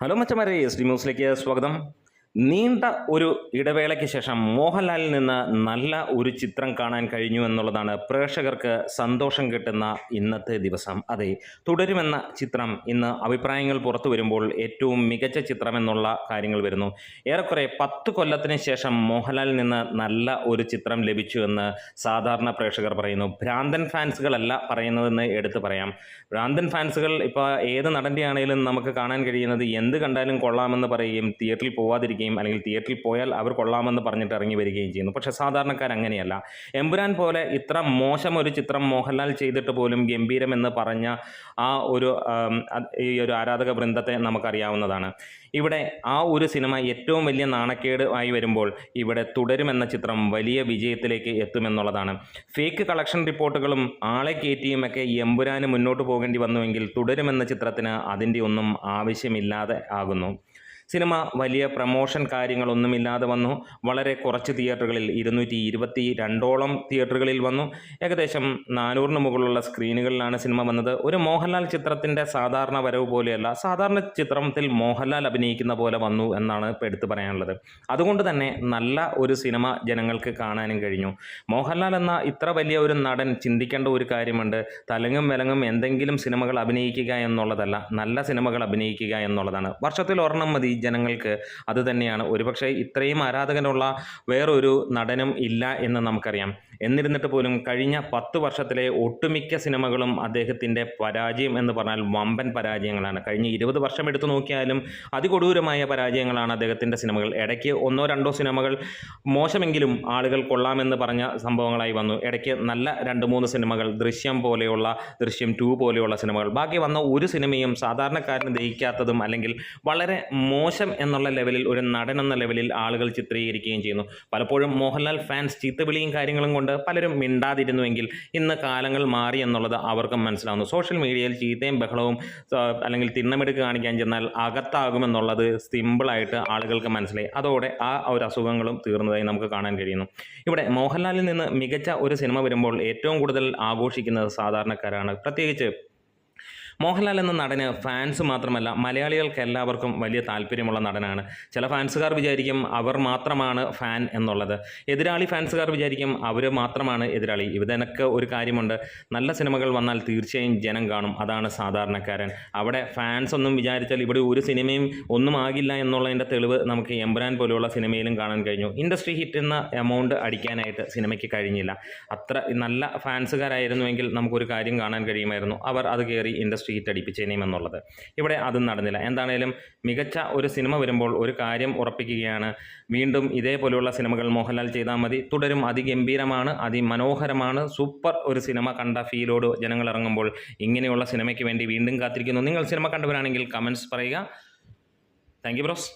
Hello മച്ചമാരെ, S D ന്യൂസിലേക്ക് സ്വാഗതം. നീണ്ട ഒരു ഇടവേളയ്ക്ക് ശേഷം മോഹൻലാലിൽ നിന്ന് നല്ല ഒരു ചിത്രം കാണാൻ കഴിഞ്ഞു എന്നുള്ളതാണ് പ്രേക്ഷകർക്ക് സന്തോഷം കിട്ടുന്ന ഇന്നത്തെ ദിവസം. അതെ, തുടരുമെന്ന ചിത്രം ഇന്ന് അഭിപ്രായങ്ങൾ പുറത്തു വരുമ്പോൾ ഏറ്റവും മികച്ച ചിത്രം എന്നുള്ള കാര്യങ്ങൾ വരുന്നു. ഏറെക്കുറെ 10 കൊല്ലത്തിന് ശേഷം മോഹൻലാലിൽ നിന്ന് നല്ല ഒരു ചിത്രം ലഭിച്ചു എന്ന് സാധാരണ പ്രേക്ഷകർ പറയുന്നു. ഭ്രാന്തൻ ഫാൻസുകളല്ല പറയുന്നതെന്ന് എടുത്തു പറയാം. ഭ്രാന്തൻ ഫാൻസുകൾ ഇപ്പോൾ ഏത് നടൻ്റെ ആണെങ്കിലും നമുക്ക് കാണാൻ കഴിയുന്നത് എന്ത് കണ്ടാലും കൊള്ളാമെന്ന് പറയുകയും തിയേറ്ററിൽ പോവാതിരിക്കുകയും അല്ലെങ്കിൽ തിയേറ്ററിൽ പോയാൽ അവർ കൊള്ളാമെന്ന് പറഞ്ഞിട്ട് ഇറങ്ങി വരികയും ചെയ്യുന്നു. പക്ഷേ സാധാരണക്കാർ അങ്ങനെയല്ല. എമ്പുരാൻ പോലെ ഇത്ര മോശം ഒരു ചിത്രം മോഹൻലാൽ ചെയ്തിട്ട് പോലും ഗംഭീരമെന്ന് പറഞ്ഞ ആ ഒരു ഈ ഒരു ആരാധക വൃന്ദത്തെ നമുക്കറിയാവുന്നതാണ്. ഇവിടെ ആ ഒരു സിനിമ ഏറ്റവും വലിയ നാണക്കേട് ആയി വരുമ്പോൾ ഇവിടെ തുടരുമെന്ന ചിത്രം വലിയ വിജയത്തിലേക്ക് എത്തുമെന്നുള്ളതാണ്. ഫേക്ക് കളക്ഷൻ റിപ്പോർട്ടുകളും ആളെ കയറ്റിയുമൊക്കെ എമ്പുരാന് മുന്നോട്ട് പോകേണ്ടി വന്നുവെങ്കിൽ തുടരുമെന്ന ചിത്രത്തിന് അതിൻ്റെ ഒന്നും ആവശ്യമില്ലാതെ ആകുന്നു. സിനിമ വലിയ പ്രമോഷൻ കാര്യങ്ങളൊന്നുമില്ലാതെ വന്നു. വളരെ കുറച്ച് തിയേറ്ററുകളിൽ 222ഓളം തിയേറ്ററുകളിൽ വന്നു. ഏകദേശം 400-ന് മുകളിലുള്ള സ്ക്രീനുകളിലാണ് സിനിമ വന്നത്. ഒരു മോഹൻലാൽ ചിത്രത്തിൻ്റെ സാധാരണ വരവ് പോലെയല്ല, സാധാരണ ചിത്രത്തിൽ മോഹൻലാൽ അഭിനയിക്കുന്ന പോലെ വന്നു എന്നാണ് ഇപ്പോൾ എടുത്തു പറയാനുള്ളത്. അതുകൊണ്ട് തന്നെ നല്ല ഒരു സിനിമ ജനങ്ങൾക്ക് കാണാനും കഴിഞ്ഞു. മോഹൻലാൽ എന്ന ഇത്ര വലിയ ഒരു നടൻ ചിന്തിക്കേണ്ട ഒരു കാര്യമുണ്ട്. തലങ്ങും വിലങ്ങും എന്തെങ്കിലും സിനിമകൾ അഭിനയിക്കുക എന്നുള്ളതല്ല, നല്ല സിനിമകൾ അഭിനയിക്കുക എന്നുള്ളതാണ്. വർഷത്തിൽ ഒരെണ്ണം മതി ജനങ്ങൾക്ക്. അത് തന്നെയാണ്. ഒരുപക്ഷെ ഇത്രയും ആരാധകനുള്ള വേറൊരു നടനും ഇല്ല എന്ന് നമുക്കറിയാം. എന്നിരുന്നിട്ട് പോലും കഴിഞ്ഞ 10 വർഷത്തിലെ ഒട്ടുമിക്ക സിനിമകളും അദ്ദേഹത്തിൻ്റെ പരാജയം എന്ന് പറഞ്ഞാൽ വമ്പൻ പരാജയങ്ങളാണ്. കഴിഞ്ഞ 20 വർഷം എടുത്തു നോക്കിയാലും അതികൊടൂരമായ പരാജയങ്ങളാണ് അദ്ദേഹത്തിൻ്റെ സിനിമകൾ. ഇടയ്ക്ക് 1-2 സിനിമകൾ മോശമെങ്കിലും ആളുകൾ കൊള്ളാമെന്ന് പറഞ്ഞ സംഭവങ്ങളായി വന്നു. ഇടയ്ക്ക് നല്ല 2-3 സിനിമകൾ, ദൃശ്യം പോലെയുള്ള, ദൃശ്യം 2 പോലെയുള്ള സിനിമകൾ. ബാക്കി വന്ന ഒരു സിനിമയും സാധാരണക്കാരന് ദഹിക്കാത്തതും അല്ലെങ്കിൽ വളരെ മോശം എന്നുള്ള ലെവലിൽ, ഒരു നടൻ എന്ന ലെവലിൽ ആളുകൾ ചിത്രീകരിക്കുകയും ചെയ്യുന്നു. പലപ്പോഴും മോഹൻലാൽ ഫാൻസ് ചീത്തവിളിയും കാര്യങ്ങളും കൊണ്ട് പലരും മിണ്ടാതിരുന്നുവെങ്കിൽ ഇന്ന് കാലങ്ങൾ മാറി എന്നുള്ളത് അവർക്കും മനസ്സിലാവുന്നു. സോഷ്യൽ മീഡിയയിൽ ചീത്തയും ബഹളവും അല്ലെങ്കിൽ തിണ്ണമെടുക്ക് കാണിക്കാൻ ചെന്നാൽ അകത്താകുമെന്നുള്ളത് സിമ്പിളായിട്ട് ആളുകൾക്ക് മനസ്സിലായി. അതോടെ ആ ഒരു അസുഖങ്ങളും തീർന്നതായി നമുക്ക് കാണാൻ കഴിയുന്നു. ഇവിടെ മോഹൻലാലിൽ നിന്ന് മികച്ച ഒരു സിനിമ വരുമ്പോൾ ഏറ്റവും കൂടുതൽ ആഘോഷിക്കുന്നത് സാധാരണക്കാരാണ്. പ്രത്യേകിച്ച് മോഹൻലാൽ എന്ന നടന് ഫാൻസ് മാത്രമല്ല, മലയാളികൾക്ക് എല്ലാവർക്കും വലിയ താല്പര്യമുള്ള നടനാണ്. ചില ഫാൻസുകാർ വിചാരിക്കും അവർ മാത്രമാണ് ഫാൻ എന്നുള്ളത്. എതിരാളി ഫാൻസുകാർ വിചാരിക്കും അവർ മാത്രമാണ് എതിരാളി. ഇതിനൊക്കെ ഒരു കാര്യമുണ്ട്. നല്ല സിനിമകൾ വന്നാൽ തീർച്ചയായും ജനം കാണും. അതാണ് സാധാരണക്കാരൻ. അവിടെ ഫാൻസ് ഒന്നും വിചാരിച്ചാൽ ഇവിടെ ഒരു സിനിമയും ഒന്നും ആകില്ല എന്നുള്ളതിൻ്റെ തെളിവ് നമുക്ക് എമ്പുരാൻ പോലെയുള്ള സിനിമയിലും കാണാൻ കഴിഞ്ഞു. ഇൻഡസ്ട്രി ഹിറ്റ് എന്ന എമൗണ്ട് അടിക്കാനായിട്ട് സിനിമയ്ക്ക് കഴിഞ്ഞില്ല. അത്ര നല്ല ഫാൻസുകാരായിരുന്നുവെങ്കിൽ നമുക്കൊരു കാര്യം കാണാൻ കഴിയുമായിരുന്നു. അവർ അത് കയറി ഇൻഡസ്ട്രി ഹിറ്റ് അടിപ്പിച്ചേനെയുമെന്നുള്ളത്. ഇവിടെ അതും നടന്നില്ല. എന്താണേലും മികച്ച ഒരു സിനിമ വരുമ്പോൾ ഒരു കാര്യം ഉറപ്പിക്കുകയാണ്. വീണ്ടും ഇതേപോലെയുള്ള സിനിമകൾ മോഹൻലാൽ ചെയ്താൽ മതി. തുടരും. അതിഗംഭീരമാണ്, അതിമനോഹരമാണ്. സൂപ്പർ ഒരു സിനിമ കണ്ട ഫീലോട് ജനങ്ങൾ ഇറങ്ങുമ്പോൾ ഇങ്ങനെയുള്ള സിനിമയ്ക്ക് വേണ്ടി വീണ്ടും കാത്തിരിക്കുന്നു. നിങ്ങൾ സിനിമ കണ്ടവരാണെങ്കിൽ കമൻറ്റ്സ് പറയുക. Thank you bros.